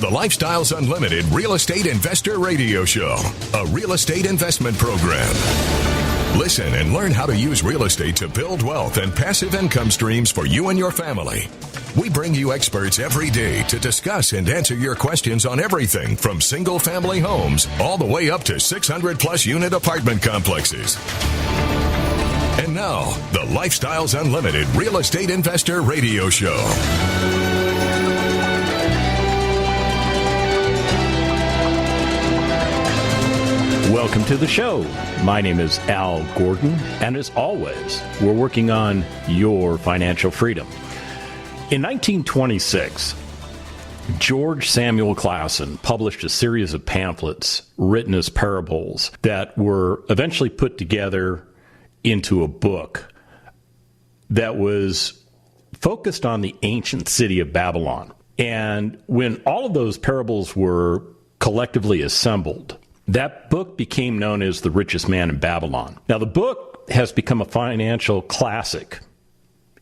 the Lifestyles Unlimited Real Estate Investor Radio Show, a real estate investment program. Listen and learn how to use real estate to build wealth and passive income streams for you and your family. We bring you experts every day to discuss and answer your questions on everything from single-family homes all the way up to 600-plus unit apartment complexes. And now, the Lifestyles Unlimited Real Estate Investor Radio Show. Welcome to the show. My name is Al Gordon, and as always, we're working on your financial freedom. In 1926, George Samuel Clason published a series of pamphlets written as parables that were eventually put together into a book that was focused on the ancient city of Babylon. And when all of those parables were collectively assembled, that book became known as The Richest Man in Babylon. Now, the book has become a financial classic.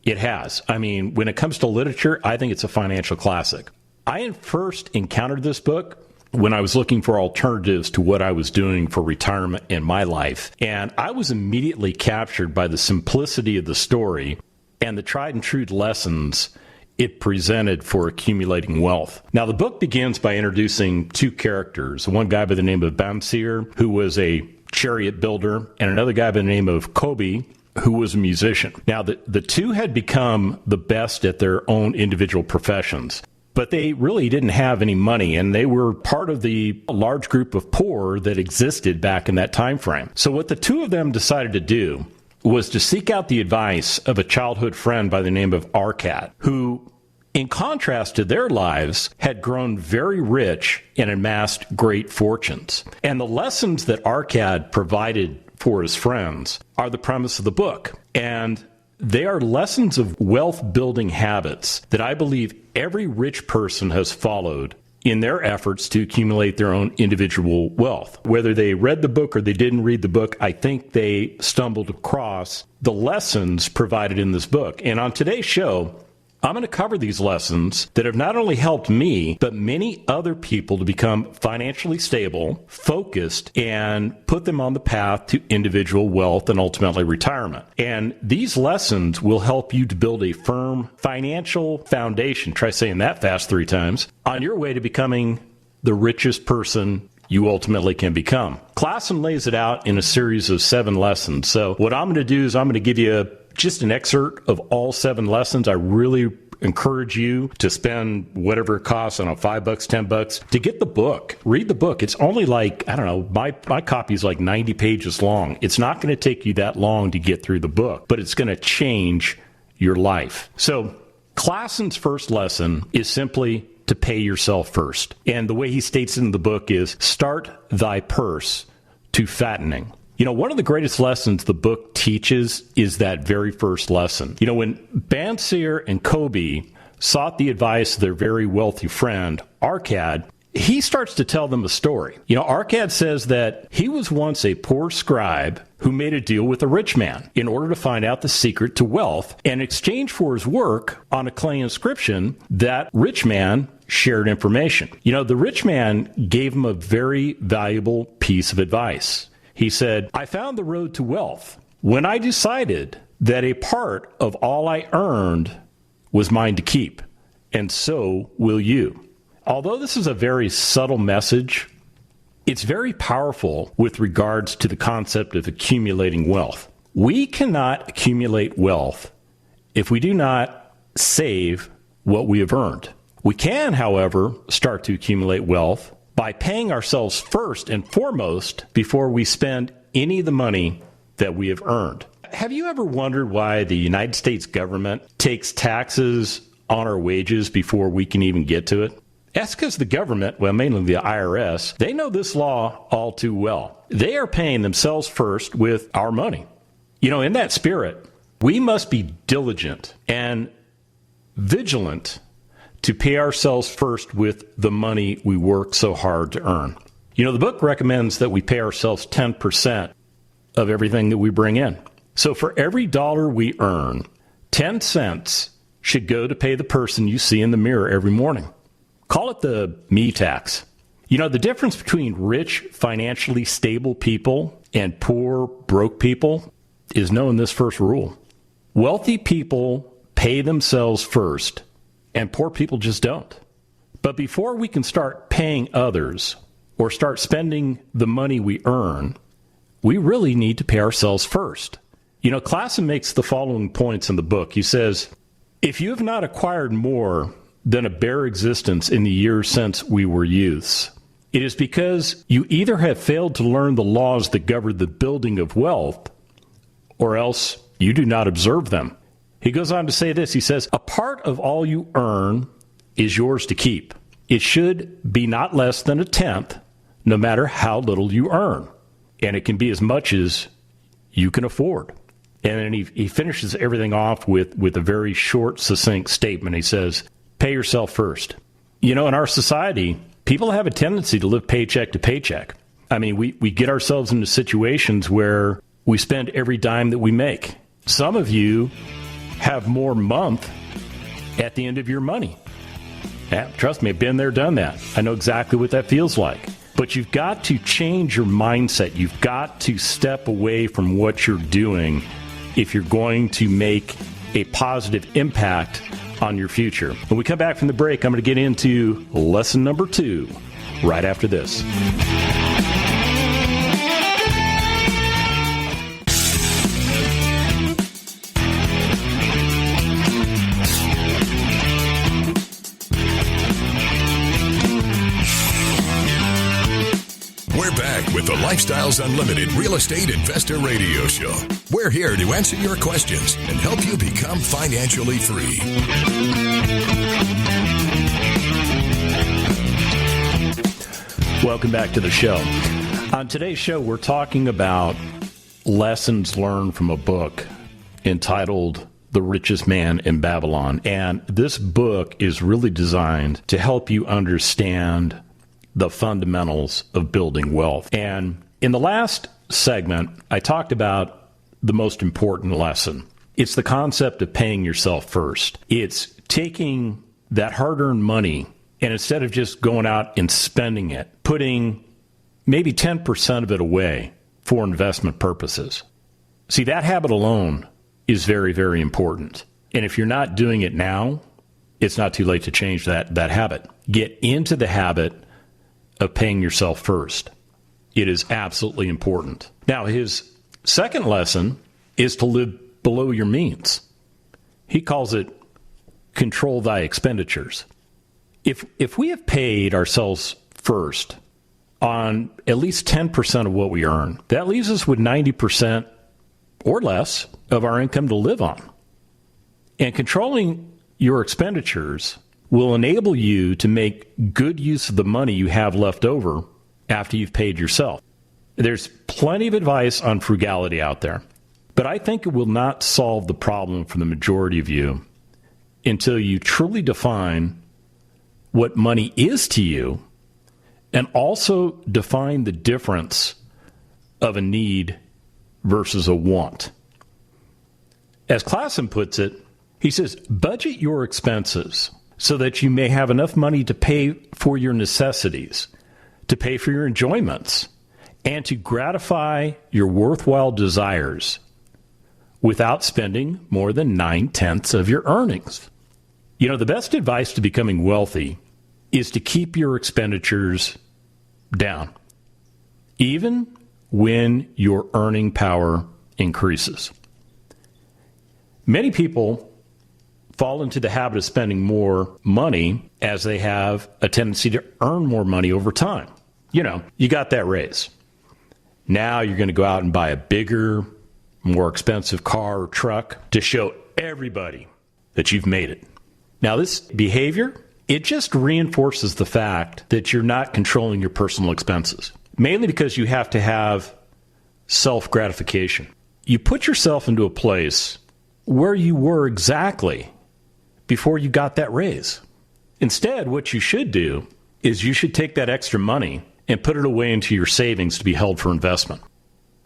It has. I mean, when it comes to literature, I think it's a financial classic. I first encountered this book when I was looking for alternatives to what I was doing for retirement in my life. And I was immediately captured by the simplicity of the story and the tried and true lessons it presented for accumulating wealth. Now, the book begins by introducing two characters, one guy by the name of Bamsir, who was a chariot builder, and another guy by the name of Kobe, who was a musician. Now, the two had become the best at their own individual professions, but they really didn't have any money, and they were part of the large group of poor that existed back in that time frame. So what the two of them decided to do was to seek out the advice of a childhood friend by the name of Arcad, who, in contrast to their lives, had grown very rich and amassed great fortunes. And the lessons that Arcad provided for his friends are the premise of the book. And they are lessons of wealth-building habits that I believe every rich person has followed in their efforts to accumulate their own individual wealth. Whether they read the book or they didn't read the book, I think they stumbled across the lessons provided in this book. And on today's show, I'm going to cover these lessons that have not only helped me, but many other people to become financially stable, focused, and put them on the path to individual wealth and ultimately retirement. And these lessons will help you to build a firm financial foundation, try saying that fast 3 times, on your way to becoming the richest person you ultimately can become. Clason lays it out in a series of 7 lessons. So what I'm going to do is I'm going to give you just an excerpt of all 7 lessons. I really encourage you to spend whatever it costs, I don't know, $5, $10 to get the book. Read the book. It's only like, I don't know, my copy is like 90 pages long. It's not going to take you that long to get through the book, but it's going to change your life. So Clason's first lesson is simply to pay yourself first. And the way he states it in the book is, start thy purse to fattening. You know, one of the greatest lessons the book teaches is that very first lesson. You know, when Bamsir and Kobe sought the advice of their very wealthy friend, Arcad, he starts to tell them a story. You know, Arcad says that he was once a poor scribe who made a deal with a rich man in order to find out the secret to wealth. And in exchange for his work on a clay inscription, that rich man shared information. You know, the rich man gave him a very valuable piece of advice. He said, I found the road to wealth when I decided that a part of all I earned was mine to keep, and so will you. Although this is a very subtle message, it's very powerful with regards to the concept of accumulating wealth. We cannot accumulate wealth if we do not save what we have earned. We can, however, start to accumulate wealth by paying ourselves first and foremost before we spend any of the money that we have earned. Have you ever wondered why the United States government takes taxes on our wages before we can even get to it? That's because the government, well, mainly the IRS, they know this law all too well. They are paying themselves first with our money. You know, in that spirit, we must be diligent and vigilant to pay ourselves first with the money we work so hard to earn. You know, the book recommends that we pay ourselves 10% of everything that we bring in. So for every dollar we earn, 10 cents should go to pay the person you see in the mirror every morning. Call it the me tax. You know, the difference between rich, financially stable people and poor, broke people is known in this first rule. Wealthy people pay themselves first, and poor people just don't. But before we can start paying others or start spending the money we earn, we really need to pay ourselves first. You know, Clason makes the following points in the book. He says, if you have not acquired more than a bare existence in the years since we were youths, it is because you either have failed to learn the laws that govern the building of wealth, or else you do not observe them. He goes on to say this. He says, a part of all you earn is yours to keep. It should be not less than a tenth, no matter how little you earn. And it can be as much as you can afford. And then he finishes everything off with a very short, succinct statement. He says, pay yourself first. You know, in our society, people have a tendency to live paycheck to paycheck. I mean, we get ourselves into situations where we spend every dime that we make. Some of you have more month at the end of your money. Yeah, trust me, I've been there, done that. I know exactly what that feels like. But you've got to change your mindset. You've got to step away from what you're doing if you're going to make a positive impact on your future. When we come back from the break, I'm going to get into lesson number 2 right after this. We're back with the Lifestyles Unlimited Real Estate Investor Radio Show. We're here to answer your questions and help you become financially free. Welcome back to the show. On today's show, we're talking about lessons learned from a book entitled The Richest Man in Babylon. And this book is really designed to help you understand the fundamentals of building wealth. And in the last segment, I talked about the most important lesson. It's the concept of paying yourself first. It's taking that hard-earned money and instead of just going out and spending it, putting maybe 10% of it away for investment purposes. See, that habit alone is very, very important. And if you're not doing it now, it's not too late to change that habit. Get into the habit of paying yourself first. It is absolutely important. Now, his second lesson is to live below your means. He calls it control thy expenditures. If we have paid ourselves first on at least 10% of what we earn, that leaves us with 90% or less of our income to live on. And controlling your expenditures will enable you to make good use of the money you have left over after you've paid yourself. There's plenty of advice on frugality out there, but I think it will not solve the problem for the majority of you until you truly define what money is to you and also define the difference of a need versus a want. As Clason puts it, he says, budget your expenses so that you may have enough money to pay for your necessities, to pay for your enjoyments, and to gratify your worthwhile desires without spending more than 9/10 of your earnings. You know, the best advice to becoming wealthy is to keep your expenditures down, even when your earning power increases. Many people fall into the habit of spending more money as they have a tendency to earn more money over time. You know, you got that raise. Now you're going to go out and buy a bigger, more expensive car or truck to show everybody that you've made it. Now, this behavior, it just reinforces the fact that you're not controlling your personal expenses, mainly because you have to have self-gratification. You put yourself into a place where you were exactly before you got that raise. Instead, what you should do is you should take that extra money and put it away into your savings to be held for investment.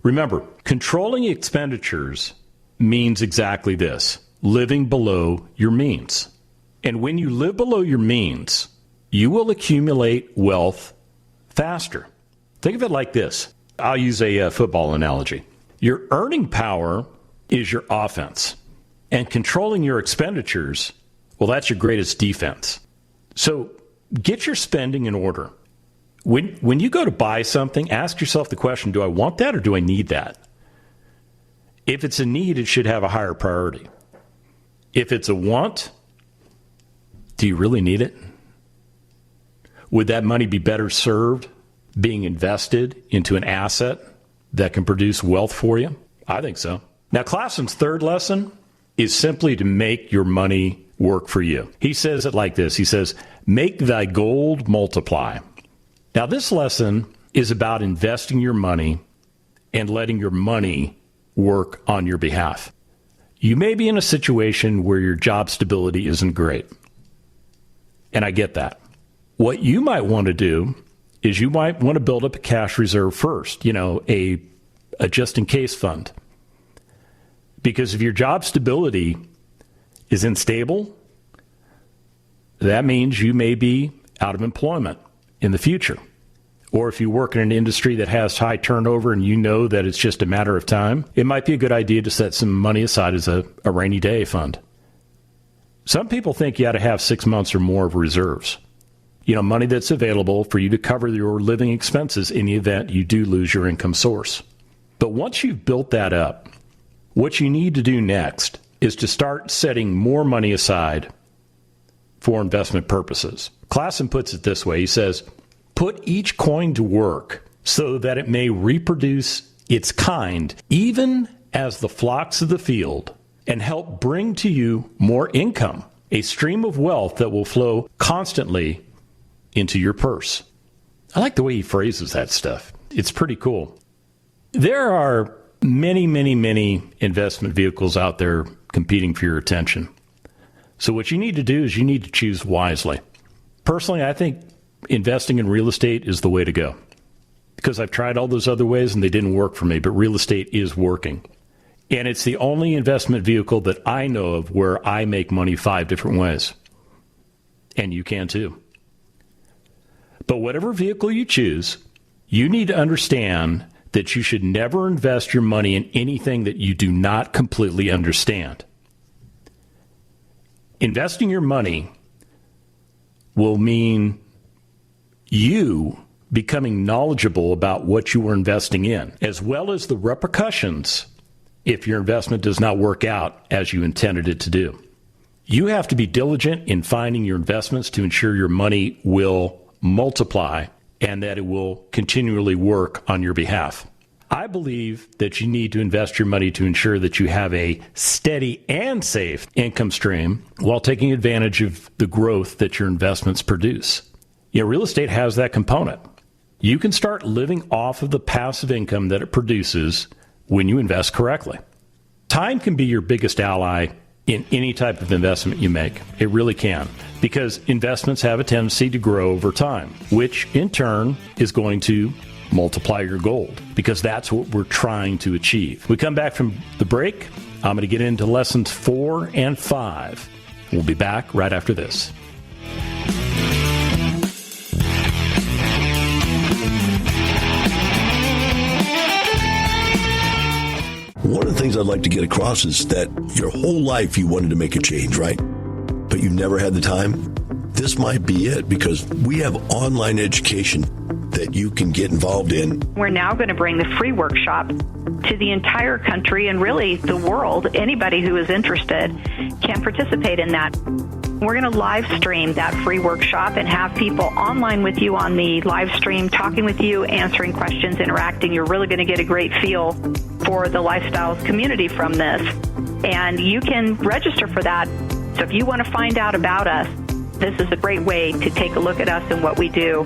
Remember, controlling expenditures means exactly this, living below your means. And when you live below your means, you will accumulate wealth faster. Think of it like this. I'll use a football analogy. Your earning power is your offense, and controlling your expenditures, well, that's your greatest defense. So get your spending in order. When you go to buy something, ask yourself the question, do I want that or do I need that? If it's a need, it should have a higher priority. If it's a want, do you really need it? Would that money be better served being invested into an asset that can produce wealth for you? I think so. Now, Clason's third lesson is simply to make your money work for you. He says it like this. He says, make thy gold multiply. Now, this lesson is about investing your money and letting your money work on your behalf. You may be in a situation where your job stability isn't great. And I get that. What you might want to do is you might want to build up a cash reserve first, a just-in-case fund. Because if your job stability is unstable, that means you may be out of employment in the future. Or if you work in an industry that has high turnover and you know that it's just a matter of time, it might be a good idea to set some money aside as a rainy day fund. Some people think you ought to have 6 months or more of reserves. Money that's available for you to cover your living expenses in the event you do lose your income source. But once you've built that up, what you need to do next is to start setting more money aside for investment purposes. Clason puts it this way. He says, put each coin to work so that it may reproduce its kind, even as the flocks of the field, and help bring to you more income, a stream of wealth that will flow constantly into your purse. I like the way he phrases that stuff. It's pretty cool. There are many, many, many investment vehicles out there competing for your attention. So what you need to do is you need to choose wisely. Personally, I think investing in real estate is the way to go because I've tried all those other ways and they didn't work for me, but real estate is working. And it's the only investment vehicle that I know of where I make money 5 different ways. And you can too. But whatever vehicle you choose, you need to understand that you should never invest your money in anything that you do not completely understand. Investing your money will mean you becoming knowledgeable about what you are investing in, as well as the repercussions if your investment does not work out as you intended it to do. You have to be diligent in finding your investments to ensure your money will multiply and that it will continually work on your behalf. I believe that you need to invest your money to ensure that you have a steady and safe income stream while taking advantage of the growth that your investments produce. Real estate has that component. You can start living off of the passive income that it produces when you invest correctly. Time can be your biggest ally in any type of investment you make. It really can, because investments have a tendency to grow over time, which in turn is going to multiply your gold, because that's what we're trying to achieve. We come back from the break. I'm going to get into lessons 4 and 5. We'll be back right after this. One of the things I'd like to get across is that your whole life you wanted to make a change, right? But you never had the time. This might be it, because we have online education that you can get involved in. We're now going to bring the free workshop to the entire country and really the world. Anybody who is interested can participate in that. We're going to live stream that free workshop and have people online with you on the live stream, talking with you, answering questions, interacting. You're really going to get a great feel for the Lifestyles community from this. And you can register for that. So if you want to find out about us, this is a great way to take a look at us and what we do.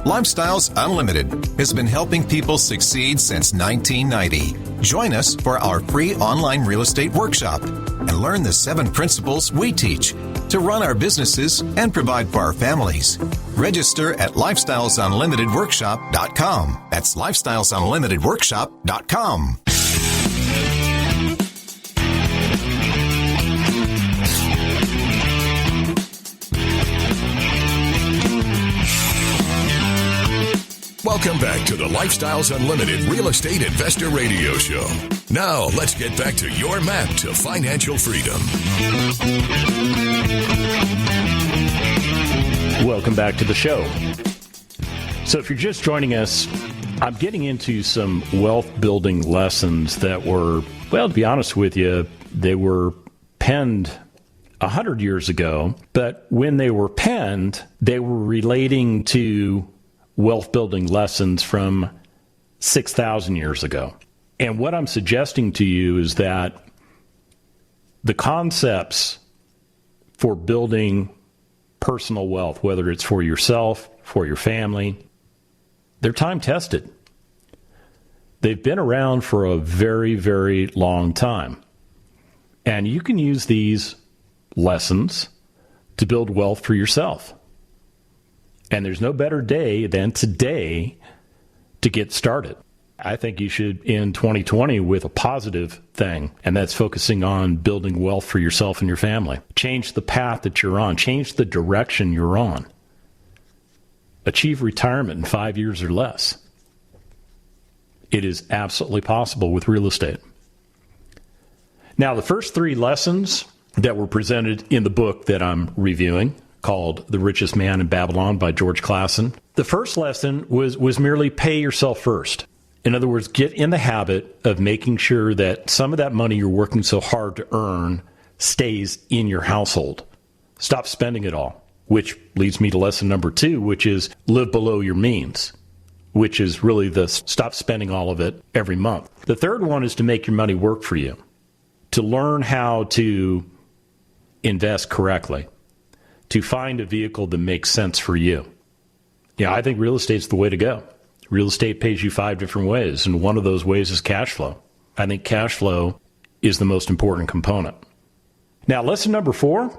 Lifestyles Unlimited has been helping people succeed since 1990. Join us for our free online real estate workshop and learn the 7 principles we teach to run our businesses and provide for our families. Register at lifestylesunlimitedworkshop.com. That's lifestylesunlimitedworkshop.com. Welcome back to the Lifestyles Unlimited Real Estate Investor Radio Show. Now, let's get back to your map to financial freedom. Welcome back to the show. So if you're just joining us, I'm getting into some wealth building lessons that were, well, to be honest with you, they were penned 100 years ago, but when they were penned, they were relating to wealth building lessons from 6,000 years ago. And what I'm suggesting to you is that the concepts for building personal wealth, whether it's for yourself, for your family, they're time tested. They've been around for a very, very long time. And you can use these lessons to build wealth for yourself. And there's no better day than today to get started. I think you should end 2020 with a positive thing, and that's focusing on building wealth for yourself and your family. Change the path that you're on. Change the direction you're on. Achieve retirement in 5 years or less. It is absolutely possible with real estate. Now, the first three lessons that were presented in the book that I'm reviewing, called The Richest Man in Babylon by George Clason. The first lesson was merely pay yourself first. In other words, get in the habit of making sure that some of that money you're working so hard to earn stays in your household. Stop spending it all, which leads me to lesson number 2, which is live below your means, which is really the stop spending all of it every month. The third one is to make your money work for you, to learn how to invest correctly, to find a vehicle that makes sense for you. Yeah, I think real estate's the way to go. Real estate pays you 5 different ways, and one of those ways is cash flow. I think cash flow is the most important component. Now, lesson number 4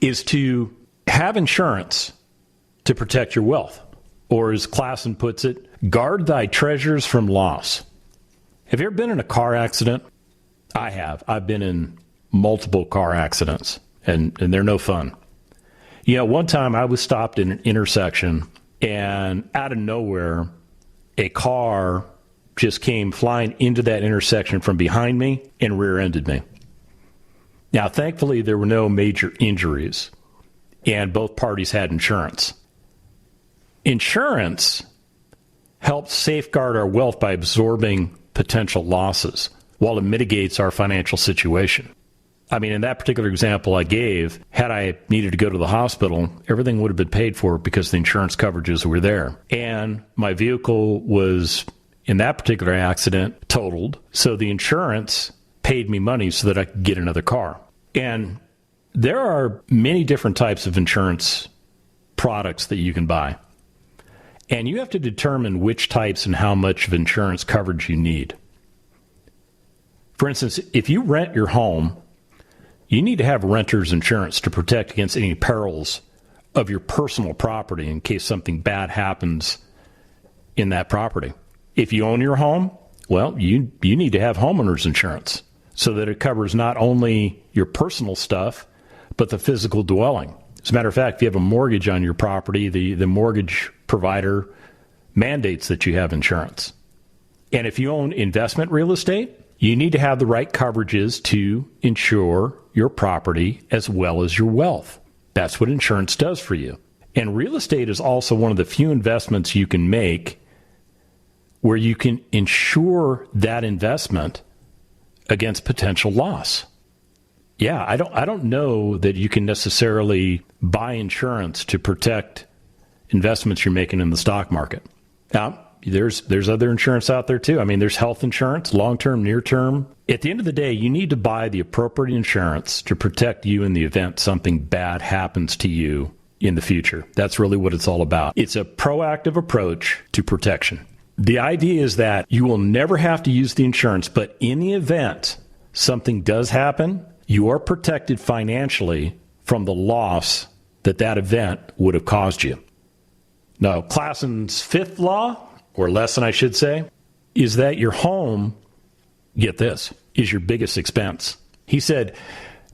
is to have insurance to protect your wealth. Or as Clason puts it, guard thy treasures from loss. Have you ever been in a car accident? I have. I've been in multiple car accidents, and they're no fun. You know, one time I was stopped in an intersection, and out of nowhere, a car just came flying into that intersection from behind me and rear-ended me. Now, thankfully, there were no major injuries, and both parties had insurance. Insurance helps safeguard our wealth by absorbing potential losses while it mitigates our financial situation. I mean, in that particular example I gave, had I needed to go to the hospital, everything would have been paid for because the insurance coverages were there. And my vehicle was, in that particular accident, totaled. So the insurance paid me money so that I could get another car. And there are many different types of insurance products that you can buy. And you have to determine which types and how much of insurance coverage you need. For instance, if you rent your home, you need to have renter's insurance to protect against any perils of your personal property in case something bad happens in that property. If you own your home, well, you need to have homeowner's insurance so that it covers not only your personal stuff, but the physical dwelling. As a matter of fact, if you have a mortgage on your property, the mortgage provider mandates that you have insurance. And if you own investment real estate, you need to have the right coverages to insure your property as well as your wealth. That's what insurance does for you. And real estate is also one of the few investments you can make where you can insure that investment against potential loss. Yeah, I don't know that you can necessarily buy insurance to protect investments you're making in the stock market. Now, there's other insurance out there too. I mean, there's health insurance, long-term, near-term. At the end of the day, you need to buy the appropriate insurance to protect you in the event something bad happens to you in the future. That's really what it's all about. It's a proactive approach to protection. The idea is that you will never have to use the insurance, but in the event something does happen, you are protected financially from the loss that event would have caused you. Now, Clason's 5th law, or lesson I should say, is that your home, get this, is your biggest expense. He said,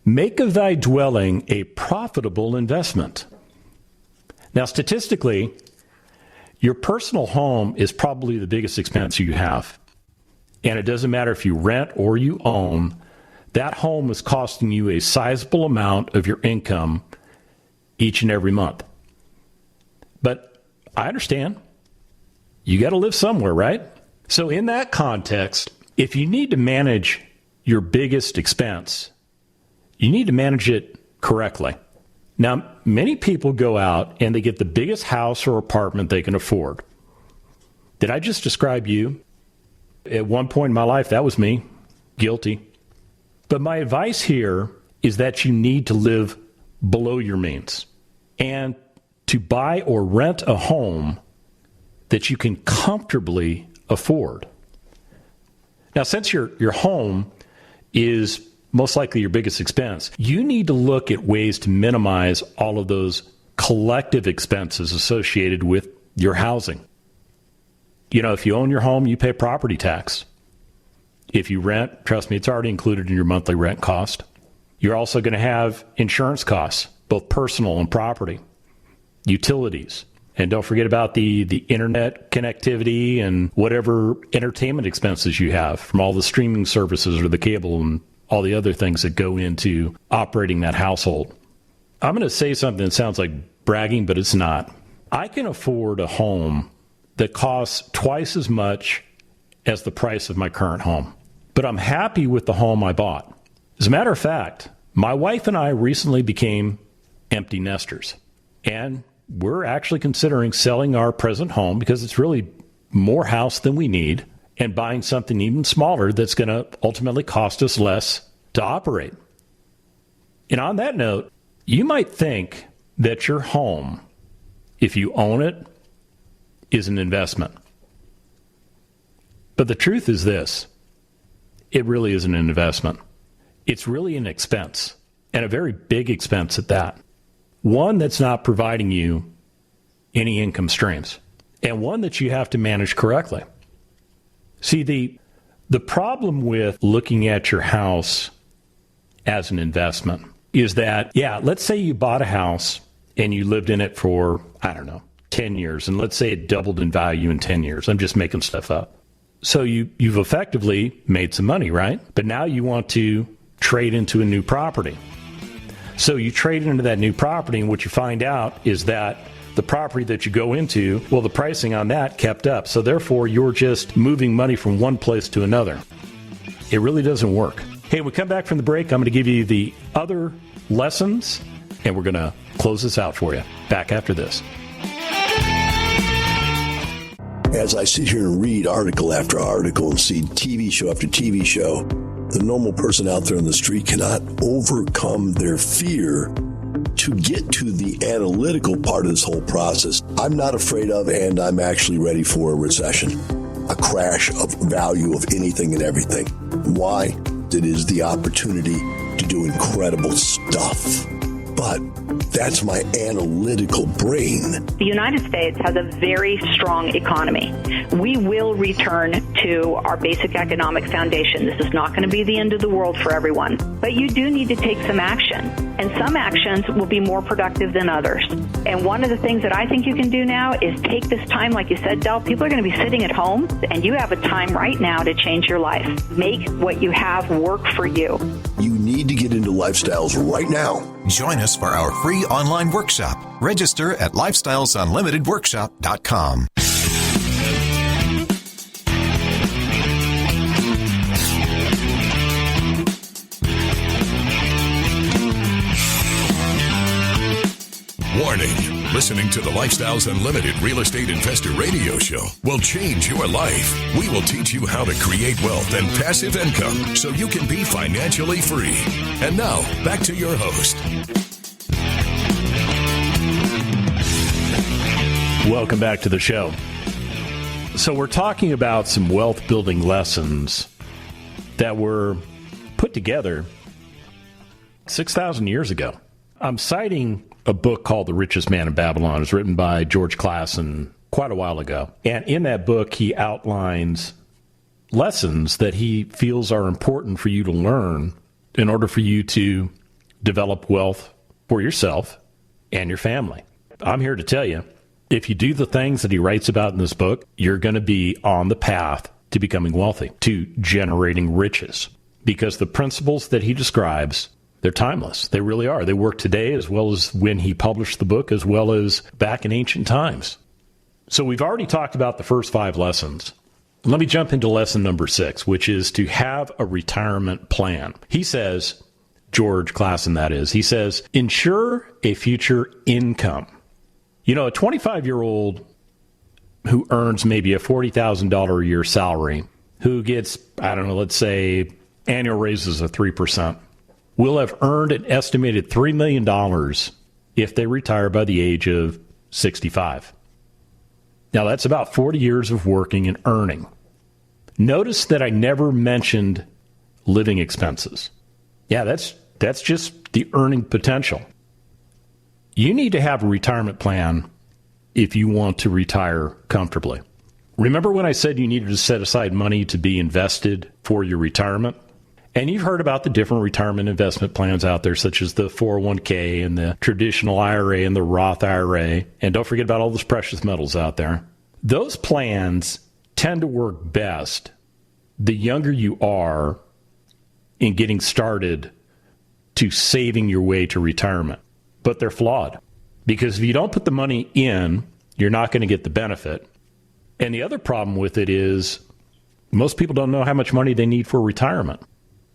make of thy dwelling a profitable investment. Now, statistically, Your personal home is probably the biggest expense you have. And it doesn't matter if you rent or you own, that home is costing you a sizable amount of your income each and every month. But I understand. You got to live somewhere, right? So in that context, if you need to manage your biggest expense, you need to manage it correctly. Now, many people go out and they get the biggest house or apartment they can afford. Did I just describe you? At one point in my life, that was me. Guilty. But my advice here is that you need to live below your means and to buy or rent a home that you can comfortably afford. Now, since your home is most likely your biggest expense, you need to look at ways to minimize all of those collective expenses associated with your housing. You know, if you own your home, you pay property tax. If you rent, trust me, it's already included in your monthly rent cost. You're also going to have insurance costs, both personal and property, utilities. And don't forget about the internet connectivity and whatever entertainment expenses you have from all the streaming services or the cable and all the other things that go into operating that household. I'm going to say something that sounds like bragging, but it's not. I can afford a home that costs twice as much as the price of my current home. But I'm happy with the home I bought. As a matter of fact, my wife and I recently became empty nesters. And we're actually considering selling our present home because it's really more house than we need and buying something even smaller that's going to ultimately cost us less to operate. And on that note, you might think that your home, if you own it, is an investment. But the truth is this, it really isn't an investment. It's really an expense, and a very big expense at that. One that's not providing you any income streams, and one that you have to manage correctly. See, the problem with looking at your house as an investment is that, let's say you bought a house and you lived in it for, 10 years, and let's say it doubled in value in 10 years. I'm just making stuff up. So you've effectively made some money, right? But now you want to trade into a new property. So you trade into that new property, and what you find out is that the property that you go into, well, the pricing on that kept up. So therefore, you're just moving money from one place to another. It really doesn't work. Hey, when we come back from the break, I'm going to give you the other lessons, and we're going to close this out for you. Back after this. As I sit here and read article after article and see TV show after TV show, the normal person out there on the street cannot overcome their fear to get to the analytical part of this whole process. I'm not afraid of, and I'm actually ready for a recession, a crash of value of anything and everything. Why? It is the opportunity to do incredible stuff. But that's my analytical brain. The United States has a very strong economy. We will return to our basic economic foundation. This is not going to be the end of the world for everyone. But you do need to take some action. And some actions will be more productive than others. And one of the things that I think you can do now is take this time, like you said, Del, people are going to be sitting at home, and you have a time right now to change your life. Make what you have work for you. You need to get into lifestyles right now. Join us for our free online workshop. Register at lifestylesunlimitedworkshop.com. Warning. Listening to the Lifestyles Unlimited Real Estate Investor Radio Show will change your life. We will teach you how to create wealth and passive income so you can be financially free. And now, back to your host. Welcome back to the show. So we're talking about some wealth building lessons that were put together 6,000 years ago. I'm citing a book called The Richest Man in Babylon. It was written by George Clason quite a while ago. And in that book, he outlines lessons that he feels are important for you to learn in order for you to develop wealth for yourself and your family. I'm here to tell you, If you do the things that he writes about in this book, you're going to be on the path to becoming wealthy, to generating riches. Because the principles that he describes, they're timeless. They really are. They work today as well as when he published the book, as well as back in ancient times. So we've already talked about the first 5 lessons. Let me jump into lesson number 6, which is to have a retirement plan. He says, George Clason that is, he says, ensure a future income. You know, a 25-year-old who earns maybe a $40,000 a year salary, who gets, I don't know, let's say annual raises of 3%, will have earned an estimated $3 million if they retire by the age of 65. Now, that's about 40 years of working and earning. Notice that I never mentioned living expenses. Yeah, that's just the earning potential. You need to have a retirement plan if you want to retire comfortably. Remember when I said you needed to set aside money to be invested for your retirement? And you've heard about the different retirement investment plans out there, such as the 401k and the traditional IRA and the Roth IRA. And don't forget about all those precious metals out there. Those plans tend to work best the younger you are in getting started to saving your way to retirement. But they're flawed, because if you don't put the money in, you're not going to get the benefit. And the other problem with it is most people don't know how much money they need for retirement.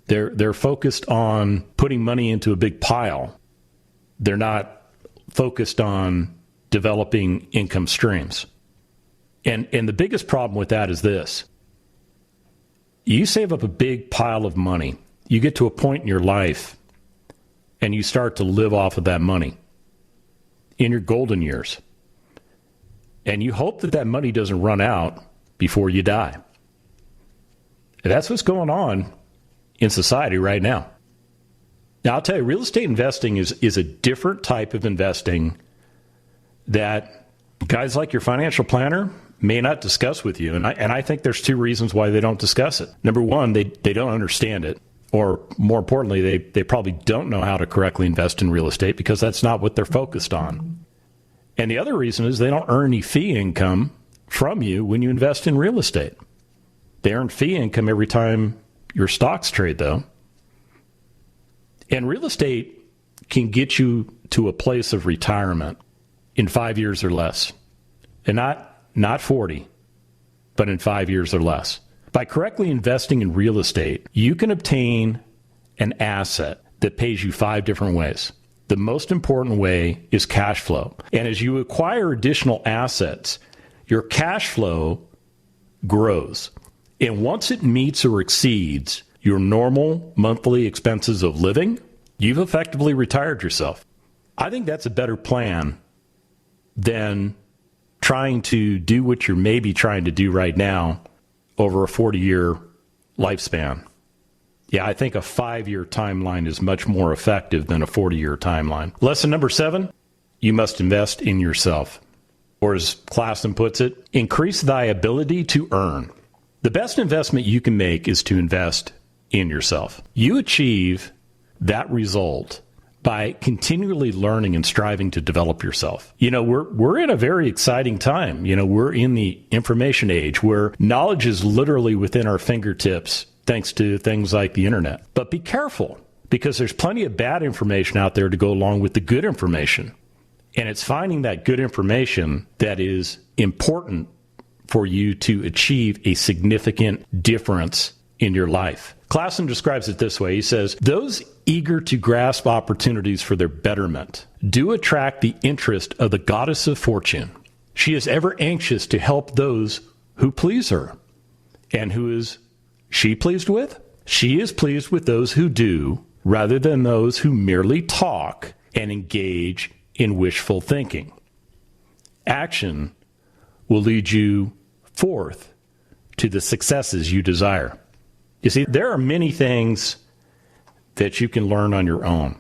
They're focused on putting money into a big pile. They're not focused on developing income streams. And the biggest problem with that is this. You save up a big pile of money. You get to a point in your life and you start to live off of that money in your golden years. And you hope that that money doesn't run out before you die. And that's what's going on in society right now. Now, I'll tell you, real estate investing is a different type of investing that guys like your financial planner may not discuss with you. And I think there's 2 reasons why they don't discuss it. Number one, they don't understand it. Or more importantly, they probably don't know how to correctly invest in real estate because that's not what they're focused on. And the other reason is they don't earn any fee income from you when you invest in real estate. They earn fee income every time your stocks trade, though. And real estate can get you to a place of retirement in 5 years or less. And not 40, but in 5 years or less. By correctly investing in real estate, you can obtain an asset that pays you 5 different ways. The most important way is cash flow. And as you acquire additional assets, your cash flow grows. And once it meets or exceeds your normal monthly expenses of living, you've effectively retired yourself. I think that's a better plan than trying to do what you're maybe trying to do right now over a 40-year lifespan. Yeah, I think a 5-year timeline is much more effective than a 40-year timeline. Lesson number 7, you must invest in yourself. Or as Clason puts it, increase thy ability to earn. The best investment you can make is to invest in yourself. You achieve that result by continually learning and striving to develop yourself. You know, we're in a very exciting time. You know, we're in the information age where knowledge is literally within our fingertips thanks to things like the internet. But be careful, because there's plenty of bad information out there to go along with the good information. And it's finding that good information that is important for you to achieve a significant difference in your life. Clason describes it this way. He says, those eager to grasp opportunities for their betterment do attract the interest of the goddess of fortune. She is ever anxious to help those who please her. And who is she pleased with? She is pleased with those who do, rather than those who merely talk and engage in wishful thinking. Action will lead you forth to the successes you desire. You see, there are many things that you can learn on your own.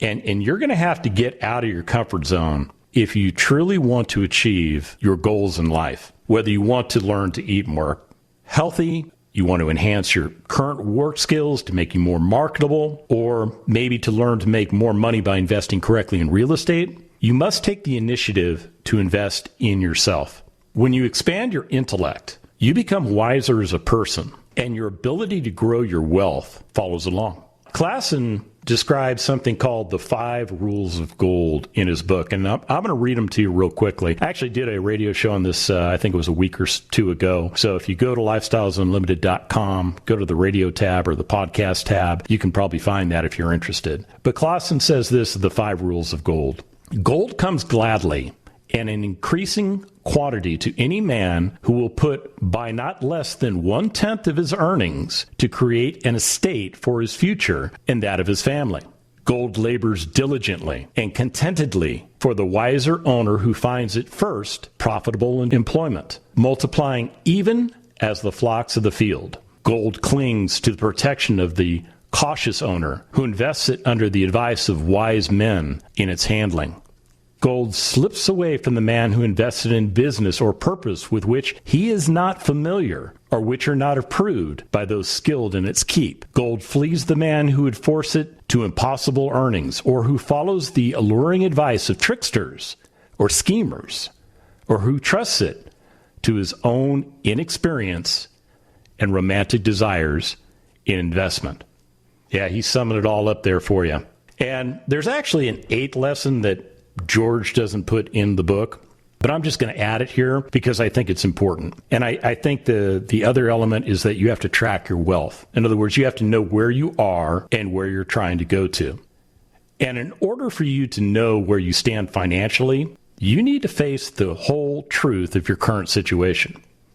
And you're going to have to get out of your comfort zone if you truly want to achieve your goals in life. Whether you want to learn to eat more healthy, you want to enhance your current work skills to make you more marketable, or maybe to learn to make more money by investing correctly in real estate. You must take the initiative to invest in yourself. When you expand your intellect, you become wiser as a person, and your ability to grow your wealth follows along. Clason describes something called the 5 rules of gold in his book, and I'm going to read them to you real quickly. I actually did a radio show on this, I think it was a week or 2 ago. So if you go to lifestylesunlimited.com, go to the radio tab or the podcast tab, you can probably find that if you're interested. But Clason says this, the 5 rules of gold. Gold comes gladly and in increasing quantity to any man who will put by not less than 1/10 of his earnings to create an estate for his future and that of his family. Gold labors diligently and contentedly for the wiser owner who finds it first profitable in employment, multiplying even as the flocks of the field. Gold clings to the protection of the cautious owner who invests it under the advice of wise men in its handling. Gold slips away from the man who invested in business or purpose with which he is not familiar or which are not approved by those skilled in its keep. Gold flees the man who would force it to impossible earnings or who follows the alluring advice of tricksters or schemers or who trusts it to his own inexperience and romantic desires in investment. Yeah, he's summing it all up there for you. And there's actually an 8th lesson that George doesn't put in the book, but I'm just going to add it here because I think it's important. And I think the other element is that you have to track your wealth. In other words, you have to know where you are and where you're trying to go to. And in order for you to know where you stand financially, you need to face the whole truth of your current situation.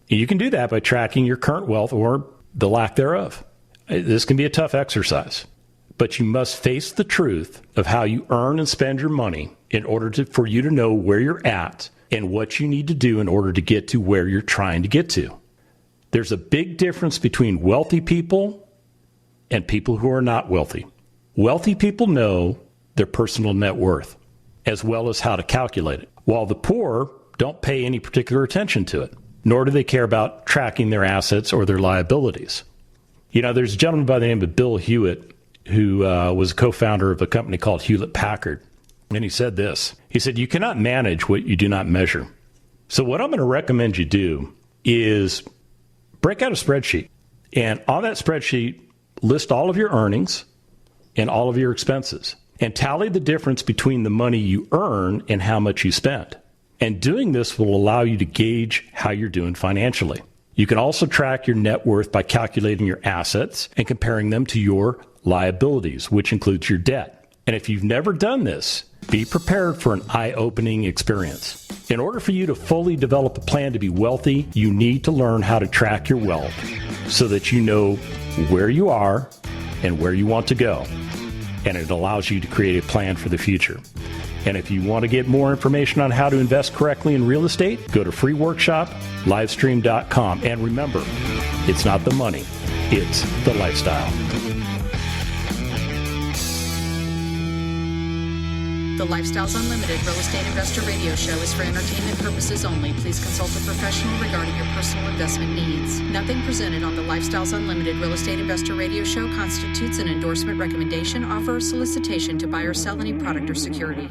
And you can do that by tracking your current wealth or the lack thereof. This can be a tough exercise, but you must face the truth of how you earn and spend your money in order for you to know where you're at and what you need to do in order to get to where you're trying to get to. There's a big difference between wealthy people and people who are not wealthy. Wealthy people know their personal net worth, as well as how to calculate it, while the poor don't pay any particular attention to it, nor do they care about tracking their assets or their liabilities. You know, there's a gentleman by the name of Bill Hewitt who was a co-founder of a company called Hewlett-Packard. And he said this. He said, you cannot manage what you do not measure. So what I'm going to recommend you do is break out a spreadsheet. And on that spreadsheet, list all of your earnings and all of your expenses. And tally the difference between the money you earn and how much you spend. And doing this will allow you to gauge how you're doing financially. You can also track your net worth by calculating your assets and comparing them to your liabilities, which includes your debt. And if you've never done this, be prepared for an eye-opening experience. In order for you to fully develop a plan to be wealthy, you need to learn how to track your wealth so that you know where you are and where you want to go. And it allows you to create a plan for the future. And if you want to get more information on how to invest correctly in real estate, go to freeworkshop.livestream.com. And remember, it's not the money, it's the lifestyle. The Lifestyles Unlimited Real Estate Investor Radio Show is for entertainment purposes only. Please consult a professional regarding your personal investment needs. Nothing presented on the Lifestyles Unlimited Real Estate Investor Radio Show constitutes an endorsement, recommendation, offer, or solicitation to buy or sell any product or security.